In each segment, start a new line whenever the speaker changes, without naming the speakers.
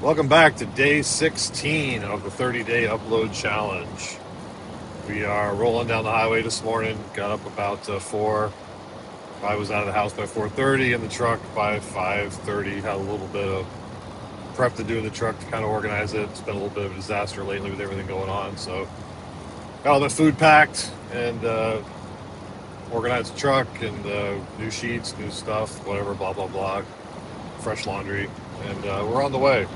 Welcome back to day 16 of the 30-day upload challenge. We are rolling down the highway this morning. Got up about 4. I was out of the house by 4:30, in the truck by 5:30. Had a little bit of prep to do in the truck to kind of organize it. It's been a little bit of a disaster lately with everything going on. So got all the food packed and organized the truck and new sheets, new stuff, whatever, blah, blah, blah. Fresh laundry. And we're on the way.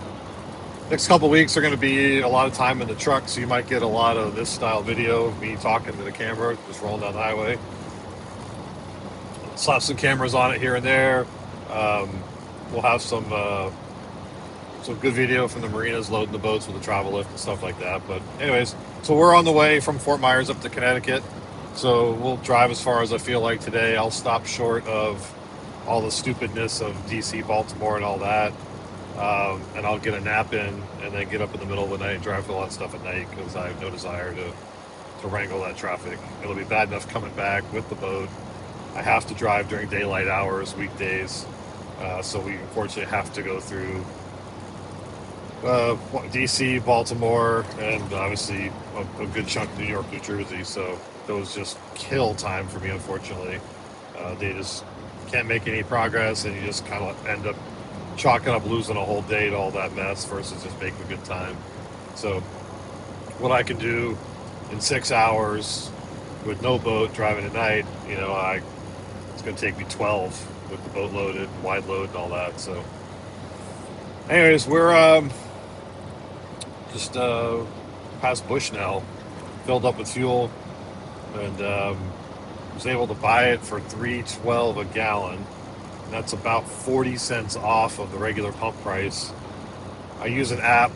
Next couple weeks are going to be a lot of time in the truck, so you might get a lot of this style video of me talking to the camera, just rolling down the highway. Slap some cameras on it here and there. We'll have some good video from the marinas loading the boats with the travel lift and stuff like that. But anyways, so we're on the way from Fort Myers up to Connecticut. So we'll drive as far as I feel like today. I'll stop short of all the stupidness of DC, Baltimore, and all that. And I'll get a nap in and then get up in the middle of the night and drive all that stuff at night because I have no desire to wrangle that traffic. It'll be bad enough coming back with the boat. I have to drive during daylight hours, weekdays. So we unfortunately have to go through DC, Baltimore, and obviously a good chunk of New York, New Jersey. So those just kill time for me, unfortunately. They just can't make any progress, and you just kind of end up chalking up losing a whole day to all that mess versus just making a good time. So what I can do in 6 hours with no boat driving at night, it's going to take me 12 with the boat loaded, wide load, and all that. So anyways, we're just past Bushnell, filled up with fuel, and was able to buy it for $3.12 a gallon. That's about 40 cents off of the regular pump price. I use an app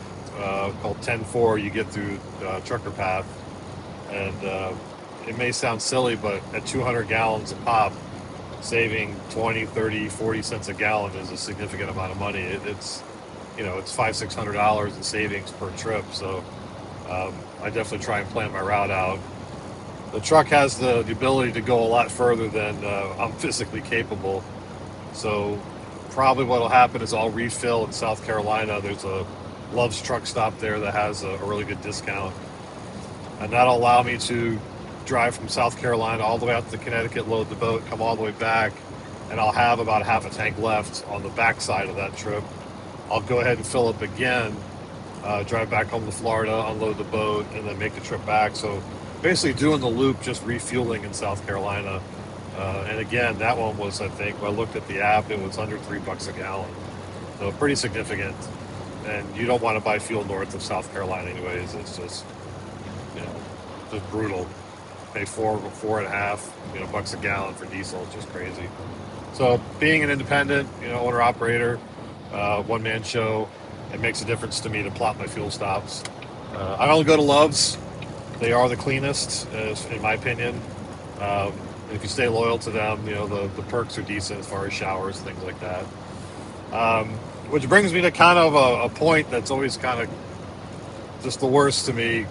called 10-4 you get through Trucker Path. And it may sound silly, but at 200 gallons a pop, saving 20, 30, 40 cents a gallon is a significant amount of money. It's $500-$600 in savings per trip. So I definitely try and plan my route out. The truck has the ability to go a lot further than I'm physically capable. So probably what will happen is I'll refill in South Carolina. There's a Love's truck stop there that has a really good discount. And that'll allow me to drive from South Carolina all the way out to Connecticut, load the boat, come all the way back, and I'll have about half a tank left on the backside of that trip. I'll go ahead and fill up again, drive back home to Florida, unload the boat, and then make the trip back. So basically doing the loop, just refueling in South Carolina. And again, that one was, I think, when I looked at the app, it was under $3 a gallon. So pretty significant. And you don't want to buy fuel north of South Carolina anyways. It's just, just brutal. Pay four and a half, bucks a gallon for diesel. It's just crazy. So being an independent, owner operator, one-man show, it makes a difference to me to plot my fuel stops. I only go to Love's. They are the cleanest, in my opinion. If you stay loyal to them, the perks are decent as far as showers, things like that. Which brings me to kind of a point that's always kind of just the worst to me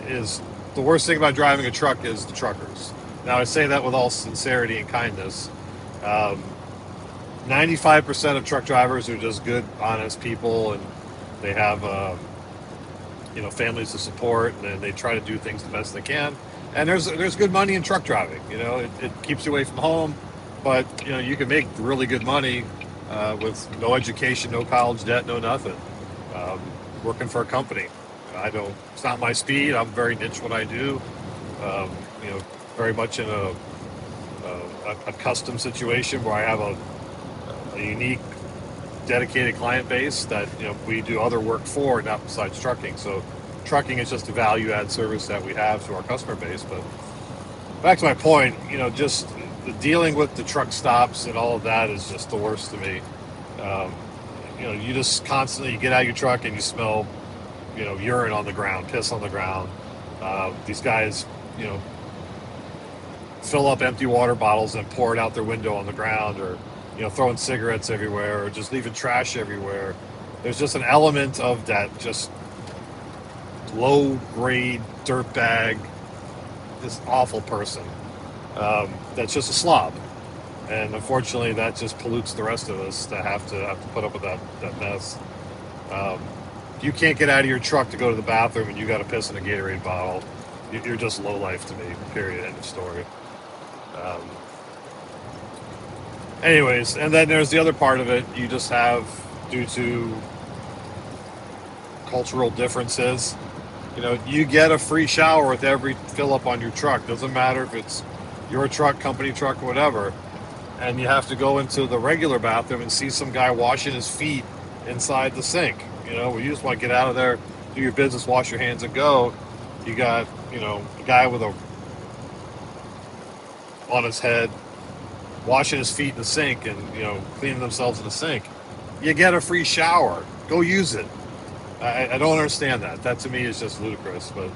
is the worst thing about driving a truck is the truckers. Now, I say that with all sincerity and kindness. 95% of truck drivers are just good, honest people, and they have, families to support, and they try to do things the best they can. And there's good money in truck driving. It keeps you away from home, but you can make really good money with no education, no college debt, no nothing. Working for a company. It's not my speed. I'm very niche what I do. Very much in a custom situation where I have a unique, dedicated client base that we do other work for, not besides trucking. So trucking is just a value add service that we have to our customer base. But back to my point, just the dealing with the truck stops and all of that is just the worst to me. You just constantly, you get out of your truck and you smell, urine on the ground, piss on the ground. These guys, fill up empty water bottles and pour it out their window on the ground, or, throwing cigarettes everywhere, or just leaving trash everywhere. There's just an element of that just low grade dirtbag, this awful person that's just a slob, and unfortunately that just pollutes the rest of us to have to put up with that mess. If you can't get out of your truck to go to the bathroom and you got to piss in a Gatorade bottle, you're just low life to me. Period. End of story. Um, Anyways, and then there's the other part of it. You just have, due to cultural differences, you get a free shower with every fill up on your truck. Doesn't matter if it's your truck, company truck, or whatever. And you have to go into the regular bathroom and see some guy washing his feet inside the sink. Where you just want to get out of there, do your business, wash your hands, and go. You got, a guy with a on his head washing his feet in the sink and cleaning themselves in the sink. You get a free shower. Go use it. I don't understand that. That to me is just ludicrous. But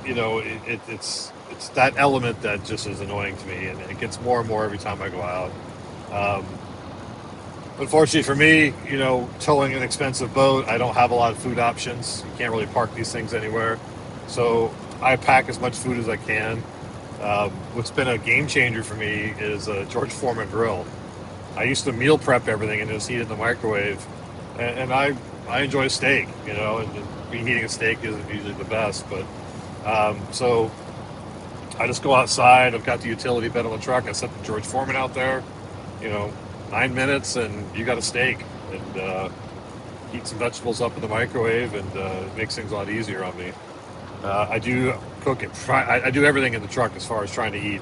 it's that element that just is annoying to me, and it gets more and more every time I go out. Unfortunately for me, towing an expensive boat, I don't have a lot of food options. You can't really park these things anywhere, so I pack as much food as I can. What's been a game changer for me is a George Foreman grill. I used to meal prep everything and just heat it in the microwave, and I enjoy steak, and reheating a steak isn't usually the best, but so I just go outside. I've got the utility bed on the truck. I set the George Foreman out there, 9 minutes, and you got a steak, and heat some vegetables up in the microwave, and it makes things a lot easier on me. I do cook it. I do everything in the truck as far as trying to eat.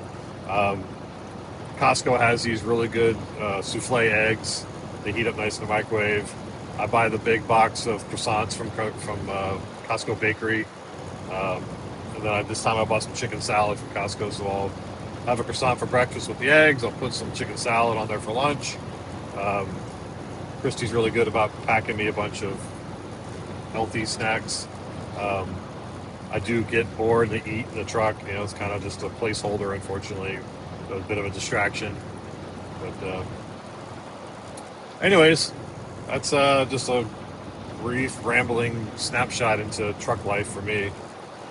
Costco has these really good souffle eggs. They heat up nice in the microwave. I buy the big box of croissants from Costco Bakery. And then this time I bought some chicken salad from Costco, so I'll have a croissant for breakfast with the eggs. I'll put some chicken salad on there for lunch. Christy's really good about packing me a bunch of healthy snacks. I do get bored to eat in the truck. It's kind of just a placeholder, unfortunately. So a bit of a distraction. But anyways, that's just a brief, rambling snapshot into truck life for me.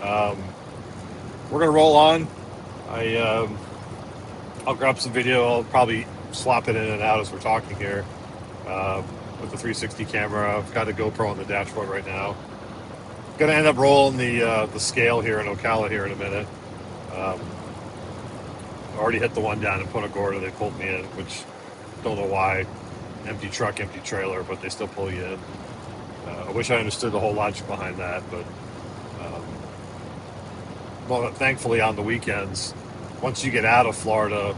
We're going to roll on. I'll grab some video. I'll probably swap it in and out as we're talking here with the 360 camera. I've got a GoPro on the dashboard right now. Going to end up rolling the scale here in Ocala here in a minute. Already hit the one down in Punta Gorda. They pulled me in, which don't know why. Empty truck, empty trailer, but they still pull you in. I wish I understood the whole logic behind that, but well, thankfully on the weekends, once you get out of Florida,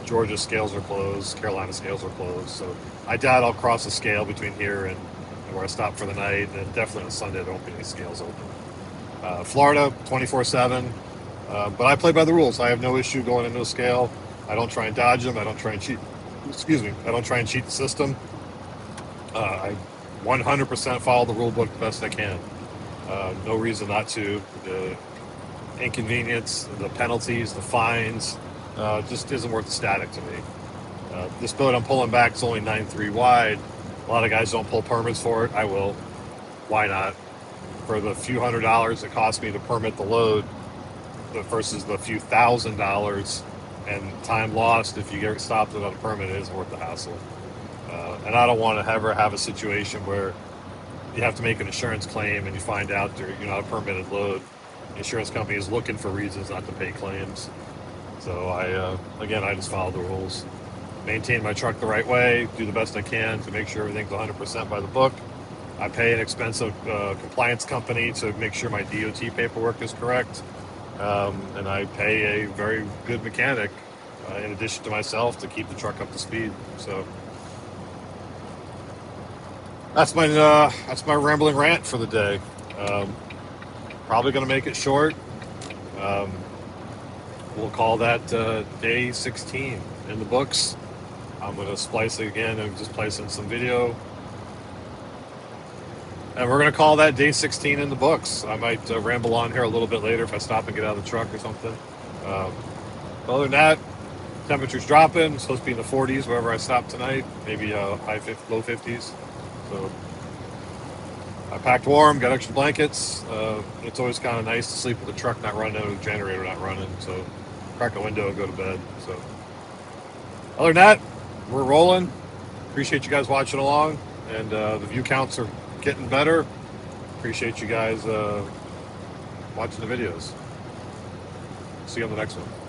Georgia scales are closed, Carolina scales are closed. So I doubt I'll cross the scale between here and where I stop for the night, and definitely on Sunday there won't be any scales open. Florida, 24/7, but I play by the rules. I have no issue going into a scale. I don't try and dodge them. I don't try and cheat. I don't try and cheat the system. I 100% follow the rule book the best I can. No reason not to. The inconvenience, the penalties, the fines, just isn't worth the static to me. This boat I'm pulling back is only 9.3 wide. A lot of guys don't pull permits for it. I will. Why not? For the few $100s it cost me to permit the load versus the few $1,000s and time lost if you get stopped without a permit, it isn't worth the hassle. And I don't want to ever have a situation where you have to make an insurance claim and you find out you're not a permitted load. The insurance company is looking for reasons not to pay claims. So I just follow the rules. Maintain my truck the right way, do the best I can to make sure everything's 100% by the book. I pay an expensive compliance company to make sure my DOT paperwork is correct. And I pay a very good mechanic in addition to myself to keep the truck up to speed. So that's my rambling rant for the day. Probably going to make it short. We'll call that day 16 in the books. I'm going to splice it again and just place in some video. And we're going to call that day 16 in the books. I might ramble on here a little bit later if I stop and get out of the truck or something. Other than that, temperature's dropping. It's supposed to be in the 40s wherever I stop tonight. Maybe low 50s. So I packed warm, got extra blankets. It's always kind of nice to sleep with the truck not running or the generator not running. So crack a window and go to bed. So other than that, we're rolling. Appreciate you guys watching along. and the view counts are getting better. Appreciate you guys watching the videos. See you on the next one.